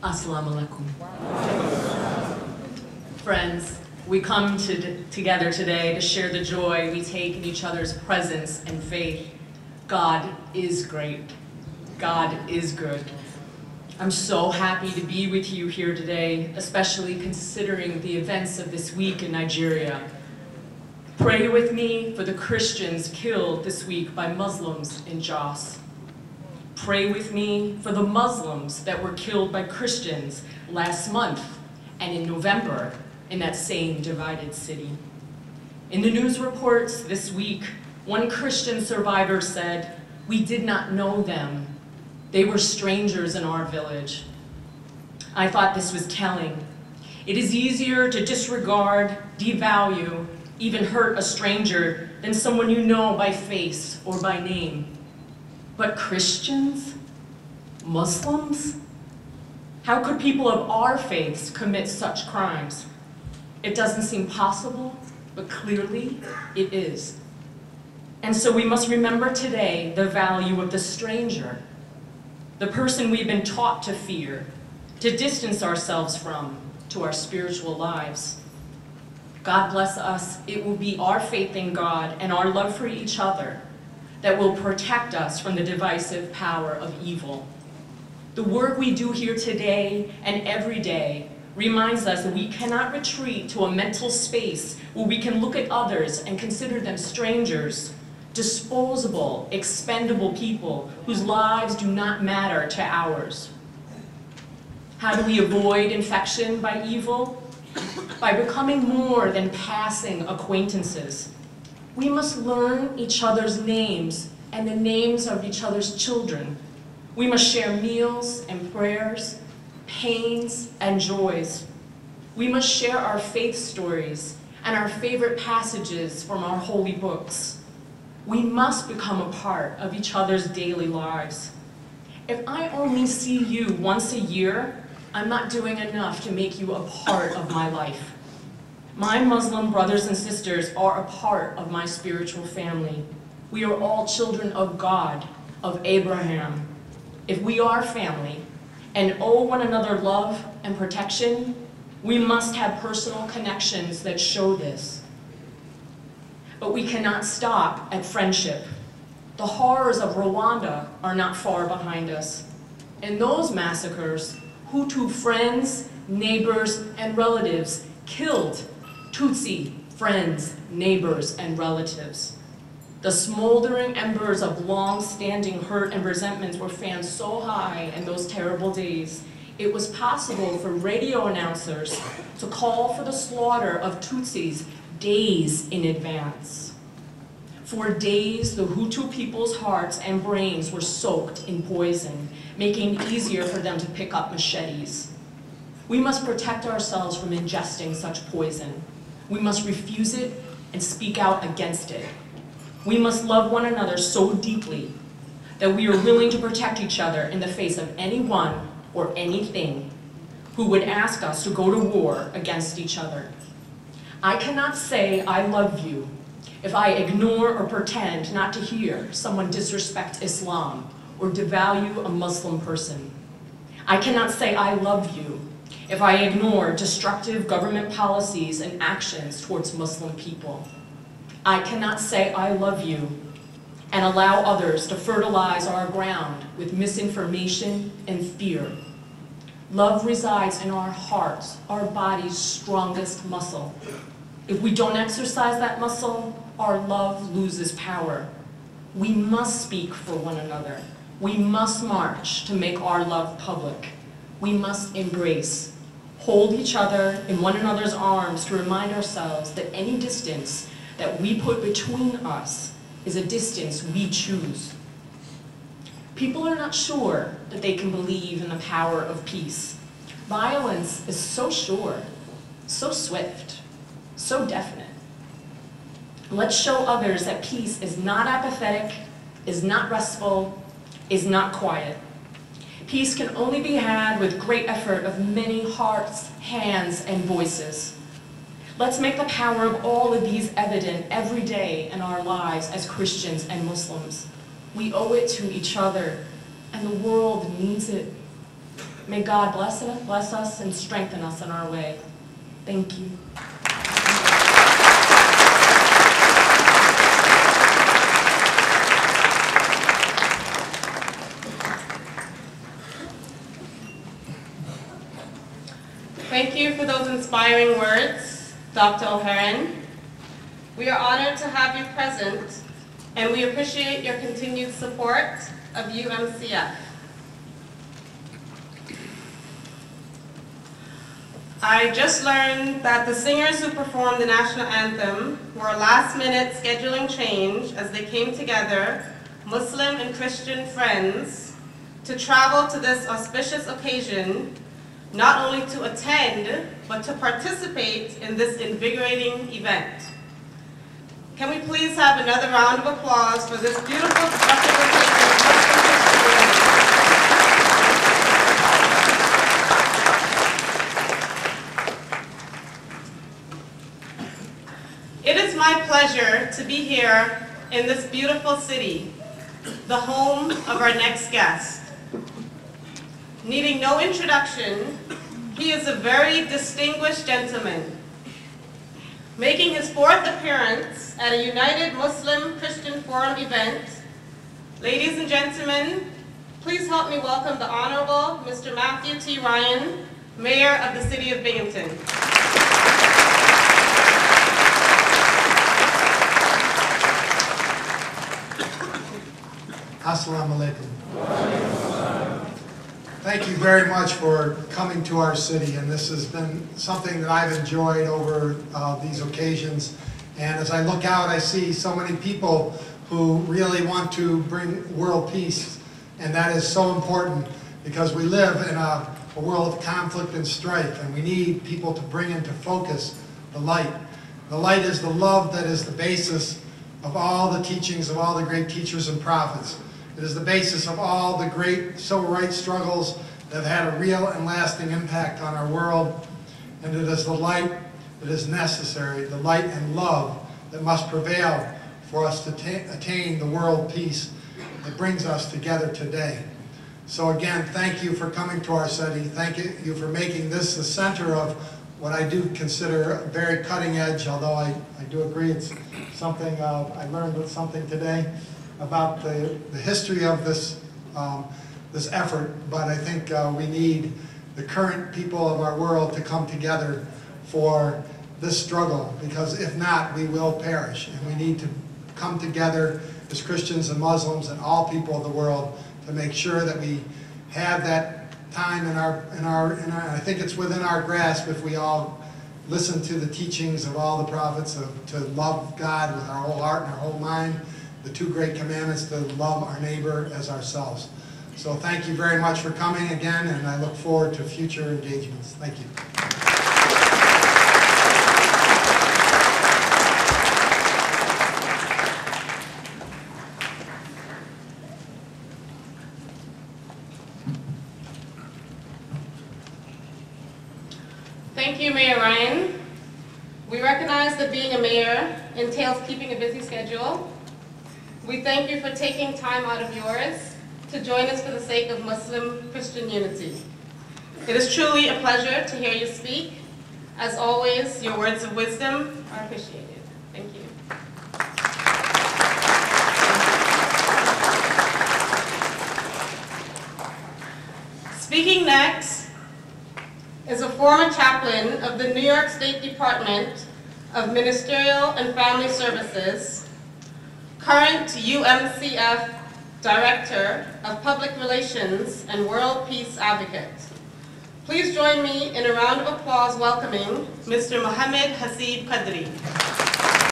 Assalamu alaikum. Friends, we come together today to share the joy we take in each other's presence and faith. God is great. God is good. I'm so happy to be with you here today, especially considering the events of this week in Nigeria. Pray with me for the Christians killed this week by Muslims in Jos. Pray with me for the Muslims that were killed by Christians last month and in November in that same divided city. In the news reports this week, one Christian survivor said, "We did not know them. They were strangers in our village." I thought this was telling. It is easier to disregard, devalue, even hurt a stranger than someone you know by face or by name. But Christians? Muslims? How could people of our faiths commit such crimes? It doesn't seem possible, but clearly it is. And so we must remember today the value of the stranger, the person we've been taught to fear, to distance ourselves from, to our spiritual lives. God bless us. It will be our faith in God and our love for each other that will protect us from the divisive power of evil. The work we do here today and every day reminds us that we cannot retreat to a mental space where we can look at others and consider them strangers, disposable, expendable people whose lives do not matter to ours. How do we avoid infection by evil? By becoming more than passing acquaintances. We must learn each other's names and the names of each other's children. We must share meals and prayers, pains and joys. We must share our faith stories and our favorite passages from our holy books. We must become a part of each other's daily lives. If I only see you once a year, I'm not doing enough to make you a part of my life. My Muslim brothers and sisters are a part of my spiritual family. We are all children of God, of Abraham. If we are family and owe one another love and protection, we must have personal connections that show this. But we cannot stop at friendship. The horrors of Rwanda are not far behind us. In those massacres, Hutu friends, neighbors, and relatives killed Tutsi friends, neighbors, and relatives. The smoldering embers of long-standing hurt and resentments were fanned so high in those terrible days, it was possible for radio announcers to call for the slaughter of Tutsis days in advance. For days, the Hutu people's hearts and brains were soaked in poison, making it easier for them to pick up machetes. We must protect ourselves from ingesting such poison. We must refuse it and speak out against it. We must love one another so deeply that we are willing to protect each other in the face of anyone or anything who would ask us to go to war against each other. I cannot say I love you if I ignore or pretend not to hear someone disrespect Islam or devalue a Muslim person. I cannot say I love you if I ignore destructive government policies and actions towards Muslim people. I cannot say I love you and allow others to fertilize our ground with misinformation and fear. Love resides in our hearts, our body's strongest muscle. If we don't exercise that muscle, our love loses power. We must speak for one another. We must march to make our love public. We must embrace, hold each other in one another's arms to remind ourselves that any distance that we put between us is a distance we choose. People are not sure that they can believe in the power of peace. Violence is so sure, so swift, so definite. Let's show others that peace is not apathetic, is not restful, is not quiet. Peace can only be had with great effort of many hearts, hands, and voices. Let's make the power of all of these evident every day in our lives as Christians and Muslims. We owe it to each other, and the world needs it. May God bless us and strengthen us in our way. Thank you. Thank you for those inspiring words, Dr. O'Haran. We are honored to have you present, and we appreciate your continued support of UMCF. I just learned that the singers who performed the national anthem were a last-minute scheduling change as they came together, Muslim and Christian friends, to travel to this auspicious occasion, not only to attend, but to participate in this invigorating event. Can we please have another round of applause for this beautiful representation of Muslim Christian. It is my pleasure to be here in this beautiful city, the home of our next guest. Needing no introduction, he is a very distinguished gentleman. Making his 4th appearance at a United Muslim Christian Forum event, ladies and gentlemen, please help me welcome the Honorable Mr. Matthew T. Ryan, Mayor of the City of Binghamton. Assalamu alaikum. Thank you very much for coming to our city, and this has been something that I've enjoyed over these occasions. And as I look out, I see so many people who really want to bring world peace, and that is so important because we live in a world of conflict and strife, and we need people to bring into focus the light. The light is the love that is the basis of all the teachings of all the great teachers and prophets. It is the basis of all the great civil rights struggles that have had a real and lasting impact on our world. And it is the light that is necessary, the light and love that must prevail for us to attain the world peace that brings us together today. So again, thank you for coming to our city. Thank you for making this the center of what I do consider very cutting edge, although I do agree it's something I learned something today about the history of this this effort, but I think we need the current people of our world to come together for this struggle, because if not, we will perish, and we need to come together as Christians and Muslims and all people of the world to make sure that we have that time in our I think it's within our grasp if we all listen to the teachings of all the prophets to love God with our whole heart and our whole mind, the 2 great commandments to love our neighbor as ourselves. So thank you very much for coming again, and I look forward to future engagements. Thank you. Thank you, Mayor Ryan. We recognize that being a mayor entails keeping a busy schedule. We thank you for taking time out of yours to join us for the sake of Muslim-Christian unity. It is truly a pleasure to hear you speak. As always, your words of wisdom are appreciated. Thank you. Speaking next is a former chaplain of the New York State Department of Ministerial and Family Services, current UMCF Director of Public Relations and World Peace Advocate. Please join me in a round of applause welcoming Mr. Mohammed Hasib Qadri.